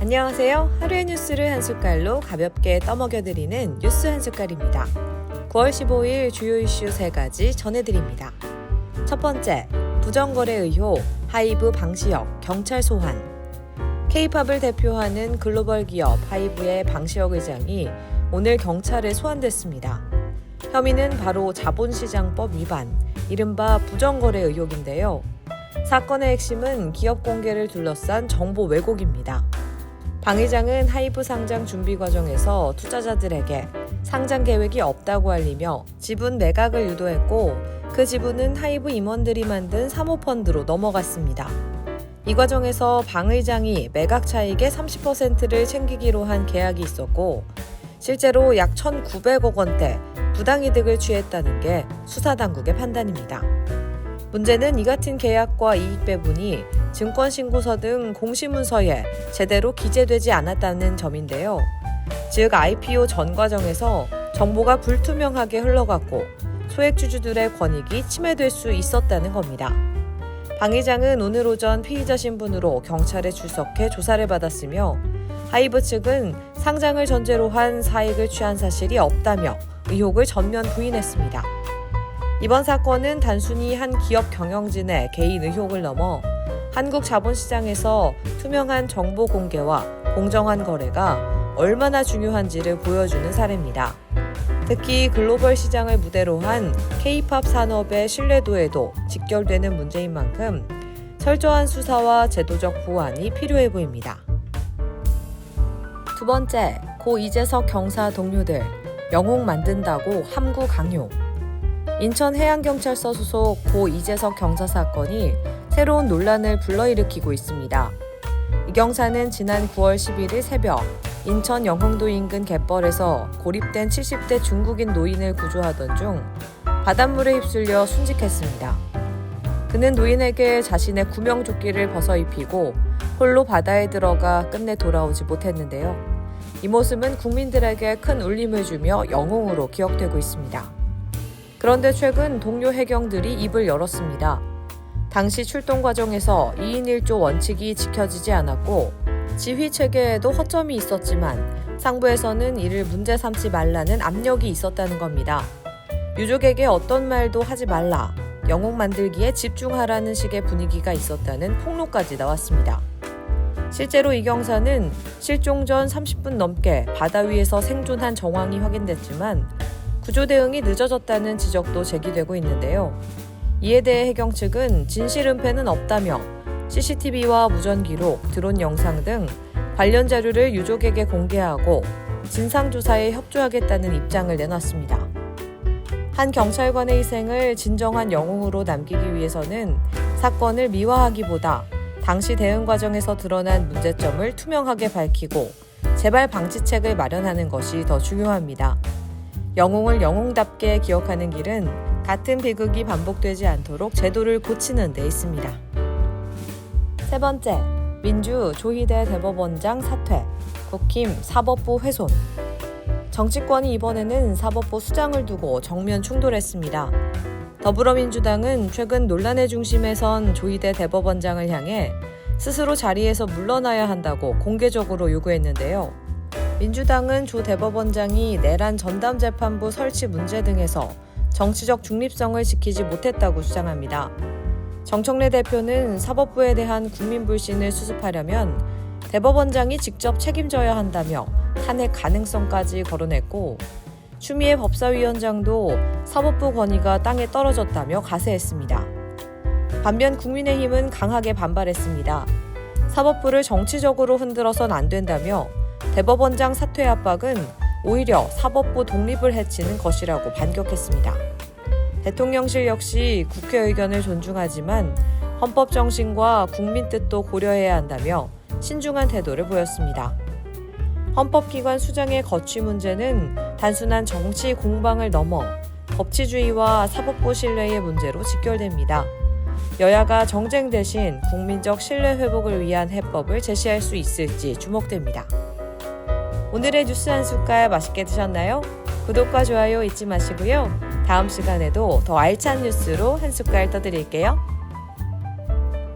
안녕하세요. 하루의 뉴스를 한 숟갈로 가볍게 떠먹여드리는 뉴스 한 숟갈입니다. 9월 15일 주요 이슈 3가지 전해드립니다. 첫 번째, 부정거래 의혹, 하이브 방시혁, 경찰 소환. K-팝을 대표하는 글로벌 기업 하이브의 방시혁 의장이 오늘 경찰에 소환됐습니다. 혐의는 바로 자본시장법 위반, 이른바 부정거래 의혹인데요. 사건의 핵심은 기업 공개를 둘러싼 정보 왜곡입니다. 방 의장은 하이브 상장 준비 과정에서 투자자들에게 상장 계획이 없다고 알리며 지분 매각을 유도했고 그 지분은 하이브 임원들이 만든 사모펀드로 넘어갔습니다. 이 과정에서 방 의장이 매각 차익의 30%를 챙기기로 한 계약이 있었고 실제로 약 1,900억 원대 부당이득을 취했다는 게 수사당국의 판단입니다. 문제는 이 같은 계약과 이익 배분이 증권신고서 등 공시문서에 제대로 기재되지 않았다는 점인데요. 즉 IPO 전 과정에서 정보가 불투명하게 흘러갔고 소액주주들의 권익이 침해될 수 있었다는 겁니다. 방 의장은 오늘 오전 피의자 신분으로 경찰에 출석해 조사를 받았으며 하이브 측은 상장을 전제로 한 사익을 취한 사실이 없다며 의혹을 전면 부인했습니다. 이번 사건은 단순히 한 기업 경영진의 개인 의혹을 넘어 한국 자본시장에서 투명한 정보 공개와 공정한 거래가 얼마나 중요한지를 보여주는 사례입니다. 특히 글로벌 시장을 무대로 한 K-팝 산업의 신뢰도에도 직결되는 문제인 만큼 철저한 수사와 제도적 보완이 필요해 보입니다. 두 번째, 고 이재석 경사 동료들 영웅 만든다고 함구 강요. 인천해양경찰서 소속 고 이재석 경사 사건이 새로운 논란을 불러일으키고 있습니다. 이 경사는 지난 9월 11일 새벽 인천 영흥도 인근 갯벌에서 고립된 70대 중국인 노인을 구조하던 중 바닷물에 휩쓸려 순직했습니다. 그는 노인에게 자신의 구명조끼를 벗어 입히고 홀로 바다에 들어가 끝내 돌아오지 못했는데요. 이 모습은 국민들에게 큰 울림을 주며 영웅으로 기억되고 있습니다. 그런데 최근 동료 해경들이 입을 열었습니다. 당시 출동 과정에서 2인 1조 원칙이 지켜지지 않았고 지휘 체계에도 허점이 있었지만 상부에서는 이를 문제 삼지 말라는 압력이 있었다는 겁니다. 유족에게 어떤 말도 하지 말라, 영웅 만들기에 집중하라는 식의 분위기가 있었다는 폭로까지 나왔습니다. 실제로 이 경사는 실종 전 30분 넘게 바다 위에서 생존한 정황이 확인됐지만 구조 대응이 늦어졌다는 지적도 제기되고 있는데요. 이에 대해 해경 측은 진실 은폐는 없다며 CCTV와 무전 기록, 드론 영상 등 관련 자료를 유족에게 공개하고 진상조사에 협조하겠다는 입장을 내놨습니다. 한 경찰관의 희생을 진정한 영웅으로 남기기 위해서는 사건을 미화하기보다 당시 대응 과정에서 드러난 문제점을 투명하게 밝히고 재발 방지책을 마련하는 것이 더 중요합니다. 영웅을 영웅답게 기억하는 길은 같은 비극이 반복되지 않도록 제도를 고치는 데 있습니다. 세 번째, 민주 조희대 대법원장 사퇴, 국힘 사법부 훼손. 정치권이 이번에는 사법부 수장을 두고 정면 충돌했습니다. 더불어민주당은 최근 논란의 중심에 선 조희대 대법원장을 향해 스스로 자리에서 물러나야 한다고 공개적으로 요구했는데요. 민주당은 조 대법원장이 내란 전담재판부 설치 문제 등에서 정치적 중립성을 지키지 못했다고 주장합니다. 정청래 대표는 사법부에 대한 국민 불신을 수습하려면 대법원장이 직접 책임져야 한다며 탄핵 가능성까지 거론했고 추미애 법사위원장도 사법부 권위가 땅에 떨어졌다며 가세했습니다. 반면 국민의힘은 강하게 반발했습니다. 사법부를 정치적으로 흔들어선 안 된다며 대법원장 사퇴 압박은 오히려 사법부 독립을 해치는 것이라고 반격했습니다. 대통령실 역시 국회 의견을 존중하지만 헌법 정신과 국민 뜻도 고려해야 한다며 신중한 태도를 보였습니다. 헌법기관 수장의 거취 문제는 단순한 정치 공방을 넘어 법치주의와 사법부 신뢰의 문제로 직결됩니다. 여야가 정쟁 대신 국민적 신뢰 회복을 위한 해법을 제시할 수 있을지 주목됩니다. 오늘의 뉴스 한 숟갈 맛있게 드셨나요? 구독과 좋아요 잊지 마시고요. 다음 시간에도 더 알찬 뉴스로 한 숟갈 떠드릴게요.